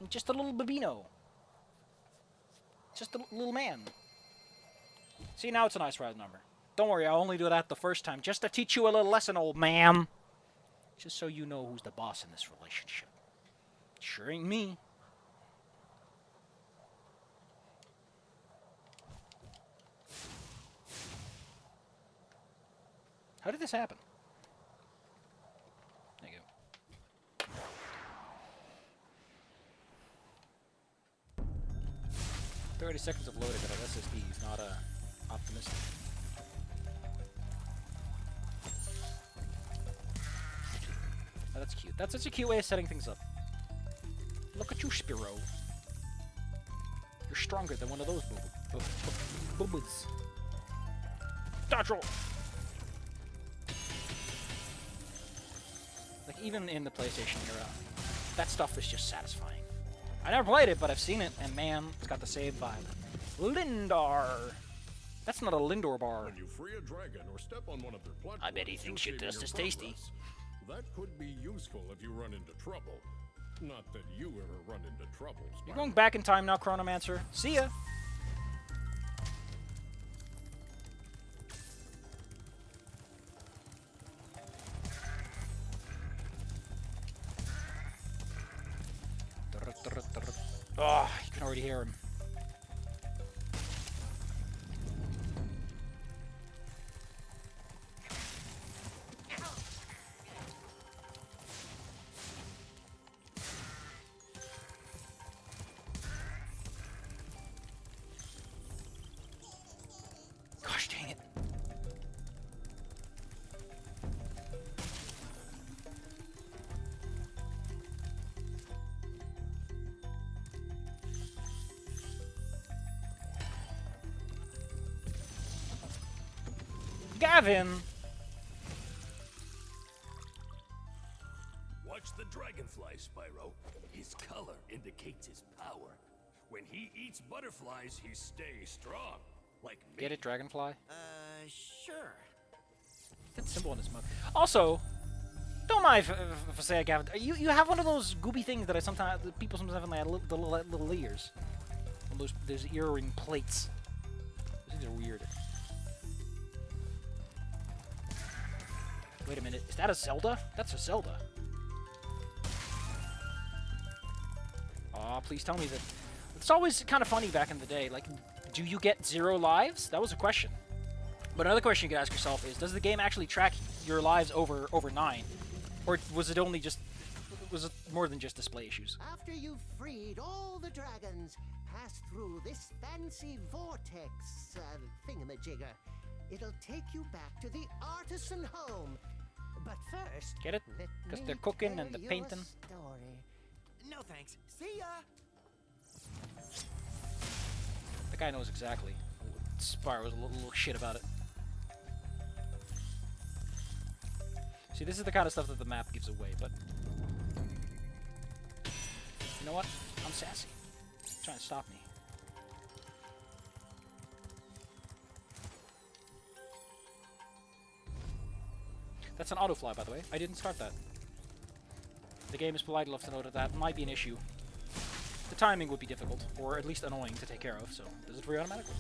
Just a little babino. Just a little man. See, now it's a nice round number. Don't worry, I'll only do that the first time, just to teach you a little lesson, old ma'am. Just so you know who's the boss in this relationship. Sure ain't me. How did this happen? There you go. 30 seconds of loading at an SSD is not optimistic. Oh, that's cute. That's such a cute way of setting things up. Look at you, Spyro. You're stronger than one of those boo-boos. Dodge roll! Like, even in the PlayStation era, that stuff is just satisfying. I never played it, but I've seen it, and man, it's got the same vibe. Lindar! That's not a Lindor bar. When you free a dragon or step on one of their platforms, I bet he thinks you're just as tasty. That could be useful if you run into trouble. Not that you ever run into trouble, Spyro. You're going back in time now, Chronomancer. See ya! Oh, you can already hear him. Gosh dang it. Gavin! Watch the dragonfly, Spyro. His color indicates his power. When he eats butterflies, he stays strong. Like me. Get it, Dragonfly? Sure. That symbol in his mug. Also, don't mind if I say, Gavin, you have one of those goopy things that people sometimes have in like the little ears. Those earring plates. Those things are weird. Wait a minute, is that a Zelda? That's a Zelda. Aw, please tell me that... It's always kind of funny back in the day, like, do you get 0 lives? That was a question. But another question you could ask yourself is, does the game actually track your lives over 9? Or was it only just... was it more than just display issues? After you've freed all the dragons, pass through this fancy vortex thingamajigger. It'll take you back to the artisan home. But first, Get it? Because they're cooking and the painting. Story. No thanks. See ya! The guy knows exactly. Spyro's a little shit about it. See, this is the kind of stuff that the map gives away, but... You know what? I'm sassy. It's trying to stop me. That's an autofly, by the way. I didn't start that. The game is polite enough to know that that might be an issue. The timing would be difficult, or at least annoying to take care of, so does it for you automatically.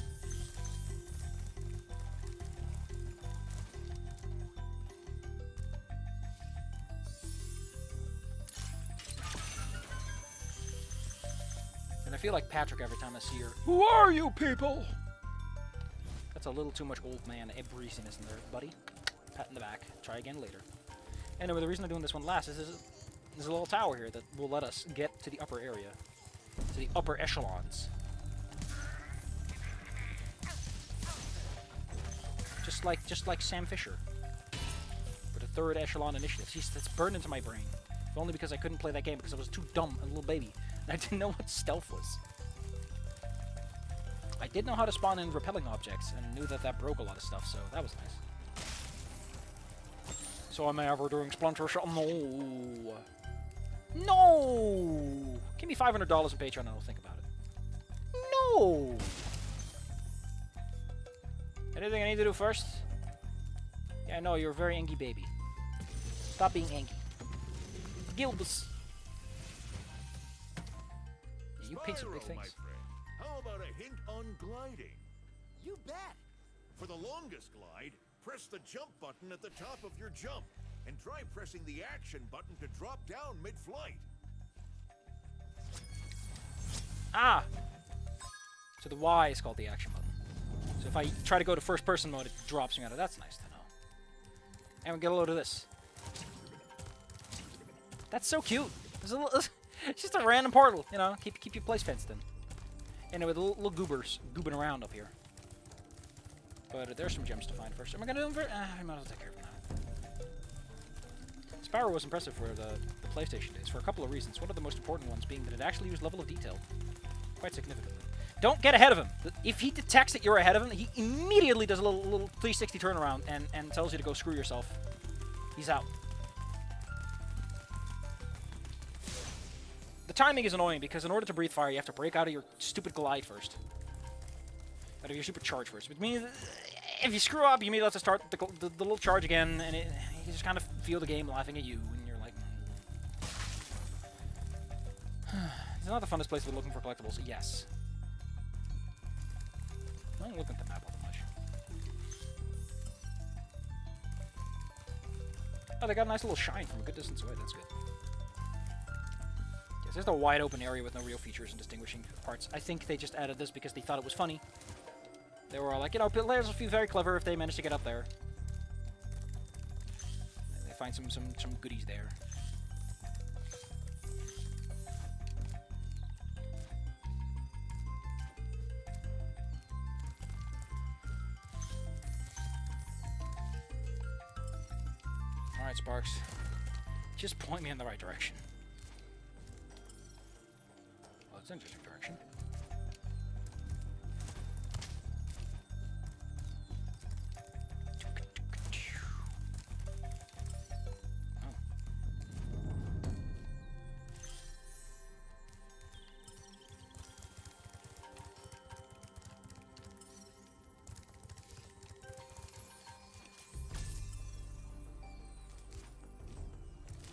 And I feel like Patrick every time I see her. Who are you people? That's a little too much old man breeziness in there, buddy. Pat in the back. Try again later. Anyway, the reason I'm doing this one last is there's a little tower here that will let us get to the upper area. To the upper echelons. Just like Sam Fisher. For the 3rd echelon initiative. Jeez, that's burned into my brain. If only because I couldn't play that game because I was too dumb, a little baby. And I didn't know what stealth was. I did know how to spawn in repelling objects, and knew that that broke a lot of stuff, so that was nice. So am I ever doing Splinter Cell? No! No! Give me $500 in Patreon and I'll think about it. No! Anything I need to do first? Yeah, no, you're a very angy baby. Stop being angy. Gilbus. You paint some big Spyro, my things. friend, how about a hint on gliding? You bet. For the longest glide, press the jump button at the top of your jump, and try pressing the action button to drop down mid-flight. Ah! So the Y is called the action button. So if I try to go to first person mode, it drops me out of. That's nice to know. And we get a load of this. That's so cute. There's a little, it's just a random portal, you know. Keep your place fenced in. Anyway, the little goobers goobing around up here. But there's some gems to find first. Am I gonna do them for? I might as well take care of them now. Spyro was impressive for the PlayStation days for a couple of reasons. One of the most important ones being that it actually used level of detail quite significantly. Don't get ahead of him. If he detects that you're ahead of him, he immediately does a little 360 turnaround and tells you to go screw yourself. He's out. The timing is annoying because in order to breathe fire, you have to break out of your stupid glide first. Out of your super charge first. Which means if you screw up, you immediately have to start the little charge again, and you just kind of feel the game laughing at you, and you're like... It's not the funnest place to be looking for collectibles. Yes. I don't look at the map all that much. Oh, they got a nice little shine from a good distance away. That's good. Yes, there's a wide open area with no real features and distinguishing parts. I think they just added this because they thought it was funny. They were all like, you know, players will feel very clever if they manage to get up there. And they find some goodies there. Alright, Sparks. Just point me in the right direction. Well, it's an interesting direction.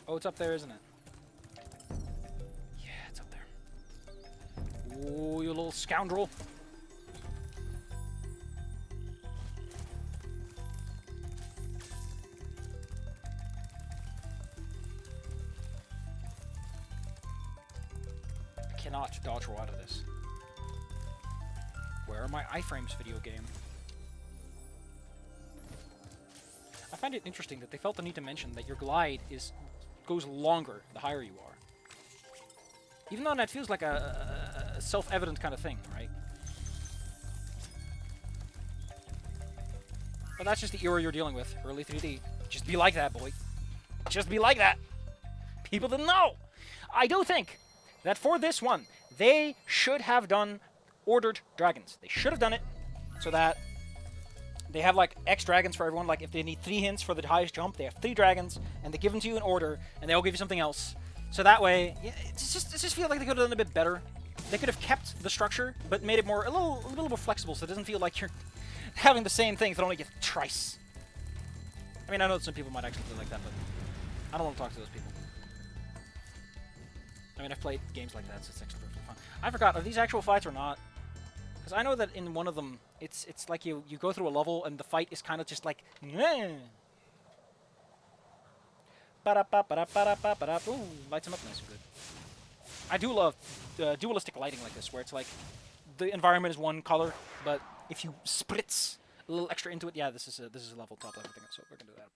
Oh, it's up there, isn't it? Yeah, it's up there. Oh, you little scoundrel. I cannot dodge roll out of this. Where are my iframes video game? I find it interesting that they felt the need to mention that your glide goes longer the higher you are. Even though that feels like a self-evident kind of thing, right? But that's just the era you're dealing with, early 3D. Just be like that, boy. Just be like that. People didn't know. I do think that for this one, they should have done ordered dragons. They should have done it so that they have like X dragons for everyone. Like if they need 3 hints for the highest jump, they have 3 dragons, and they give them to you in order, and they all give you something else. So that way, yeah, it just feels like they could have done a bit better. They could have kept the structure, but made it a little more flexible, so it doesn't feel like you're having the same thing that only gets thrice. I mean, I know that some people might actually feel like that, but I don't want to talk to those people. I mean, I've played games like that, so it's actually perfectly fun. I forgot, are these actual fights or not? Because I know that in one of them, it's like you go through a level and the fight is kind of just like, ooh, lights them up nice and good. I do love dualistic lighting like this, where it's like the environment is one color, but if you spritz a little extra into it, yeah, this is a level top level thing, so we're gonna do that.